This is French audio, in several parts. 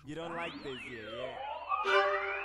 You don't like this here, yeah?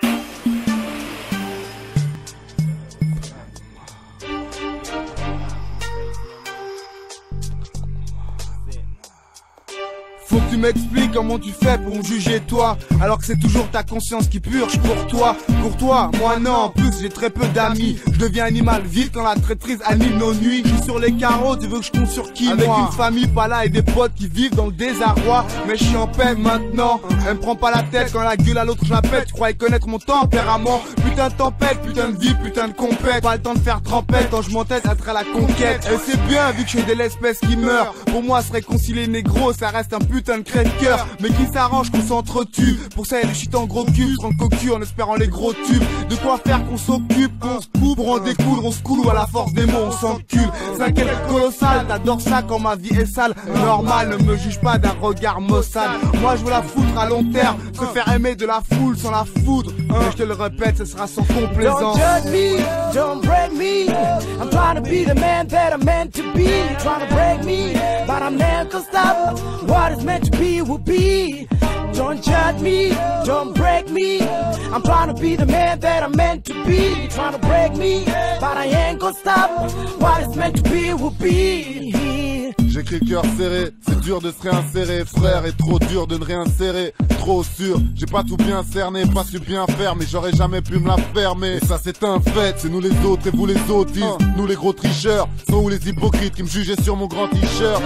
Faut que tu m'expliques comment tu fais pour me juger toi, alors que c'est toujours ta conscience qui purge pour toi. Pour toi, moi non, en plus j'ai très peu d'amis. Je deviens animal vif quand la traîtrise anime nos nuits. Je suis sur les carreaux, tu veux que je compte sur qui? Avec une famille pas là et des potes qui vivent dans le désarroi. Mais je suis en paix maintenant, elle me prend pas la tête quand la gueule à l'autre je la pète. Tu croyais connaître mon tempérament? Putain de tempête, putain de vie, putain de compète. Pas le temps de faire trempette quand je m'entête à être à la conquête. Et c'est bien vu que je suis de l'espèce qui meurt. Pour moi se réconcilier négro, ça reste un putain de crève-cœur. Mais qui s'arrange qu'on s'entretue. Pour ça y'a les shit en gros cul, se rendre cocu en espérant les gros tubes. De quoi faire qu'on s'occupe, qu'on se coupe. Pour en découdre, on se coule ou à la force des mots on s'encule. C'est un quel colossal, t'adores ça quand ma vie est sale. Normal, ne me juge pas d'un regard maussade. Moi je veux la foutre à long terme, se faire aimer de la foule sans la foudre. Mais je te le répète, ce sera sans complaisance. Don't judge me, don't break me. I'm trying to be the man that I'm meant to be. You're trying to break me, but I'm never gonna stop. What is meant to be will be. Don't judge me, don't break me. I'm trying to be the man that I'm meant to be. You're trying to break me, but I ain't gonna stop. What is meant to be will be. J'écris le cœur serré, c'est dur de se réinsérer. Frère, est trop dur de ne rien serrer. Trop sûr, j'ai pas tout bien cerné, pas su bien faire, mais j'aurais jamais pu me la fermer. Et ça c'est un fait, c'est nous les autres et vous les autistes. Nous les gros tricheurs, sont où les hypocrites qui me jugeaient sur mon grand t-shirt.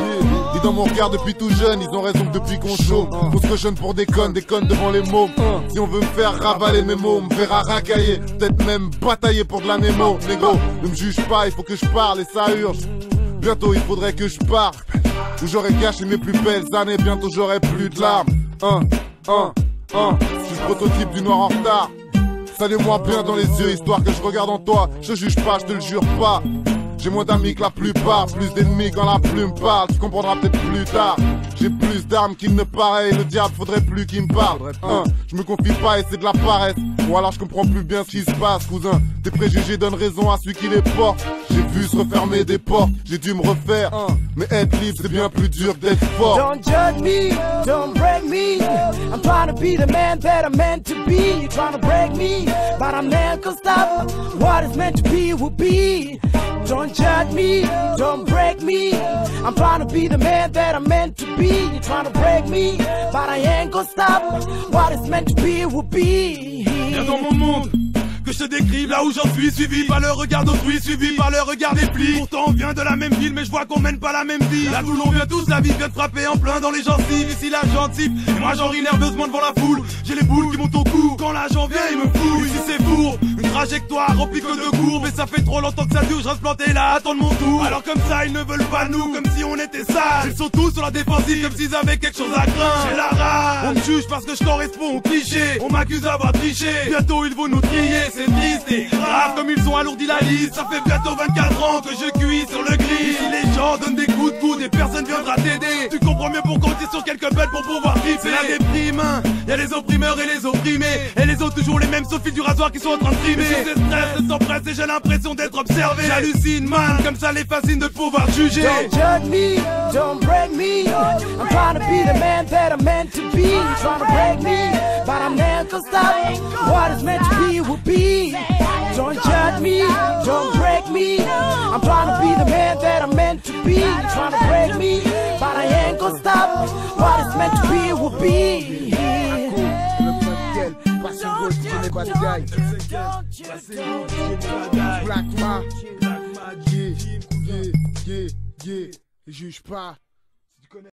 Dit dans mon regard depuis tout jeune, ils ont raison que depuis qu'on chôme. On se cochonne pour des connes devant les mômes. Si on veut me faire ravaler mes mots, on me verra racailler, peut-être même batailler pour de la Nemo. Négro, ne me juge pas, il faut que je parle et ça urge. Bientôt il faudrait que je parte, où j'aurais gâché mes plus belles années. Bientôt j'aurai plus de larmes. Je suis le prototype du noir en retard. Salue-moi bien dans les yeux, histoire que je regarde en toi. Je juge pas, je te le jure pas. J'ai moins d'amis que la plupart, plus d'ennemis quand la plume parle. Tu comprendras peut-être plus tard. J'ai plus d'armes qu'il ne paraît, le diable faudrait plus qu'il me parle. Je me confie pas et c'est de la paresse. Ou alors je comprends plus bien ce qui se passe, cousin. Tes préjugés donnent raison à celui qui les porte. J'ai vu se refermer des portes, j'ai dû me refaire. Mais être libre c'est bien plus dur que d'être fort. Don't judge me, don't break me. I'm trying to be the man that I'm meant to be. You're trying to break me, but I'm never gonna stop. What is meant to be will be. Don't judge me, don't break me. I'm trying to be the man that I'm meant to be. You're trying to break me, but I ain't gonna stop. What is meant to be will be. Viens dans mon monde, que je te décrive là où j'en suis. Suivi par le regard d'autrui, suivi par le regard des plis. Pourtant on vient de la même ville, mais je vois qu'on mène pas la même vie. Là où l'on vient tous, la vie vient de frapper en plein dans les gencives. Ici la gentille, et moi j'en ris nerveusement devant la foule. J'ai les boules qui montent au cou, quand l'agent vient il me fout. Ici c'est fourbe, une trajectoire remplie que de courbes. Et ça fait trop longtemps que ça dure, je reste planté là, attendre mon tour. Alors comme ça ils ne veulent pas nous, comme si on était sages. Ils sont tous sur la défensive, comme s'ils avaient quelque chose à craindre. J'ai la rage, on me juge parce que je corresponds au cliché. On m'accuse d'avoir triché, bientôt ils vont nous trier. C'est triste et grave comme ils ont alourdi la liste. Ça fait bientôt 24 ans que je cuis sur le gris. Si les gens donnent des coups de coude et personne viendra t'aider, tu comprends mieux pour compter sur quelques bêtes pour pouvoir kiffer. C'est la déprime, hein. Y'a les opprimeurs et les opprimés, et les autres toujours les mêmes sauf fil du rasoir qui sont en train de trimer. Je stress, sans presse et j'ai l'impression d'être observé. J'hallucine man, comme ça les fascine de pouvoir juger. Don't judge me, don't break me. I'm trying to be the man that I'm meant to be. You're trying to break me, but I'm never gonna stop. What is meant to be will be. Don't judge me, don't break me. I'm trying to be the man that I'm meant to be. You're trying to break me, but I ain't gonna stop. What is meant to be will be. Black Ma, yeah, juge pas.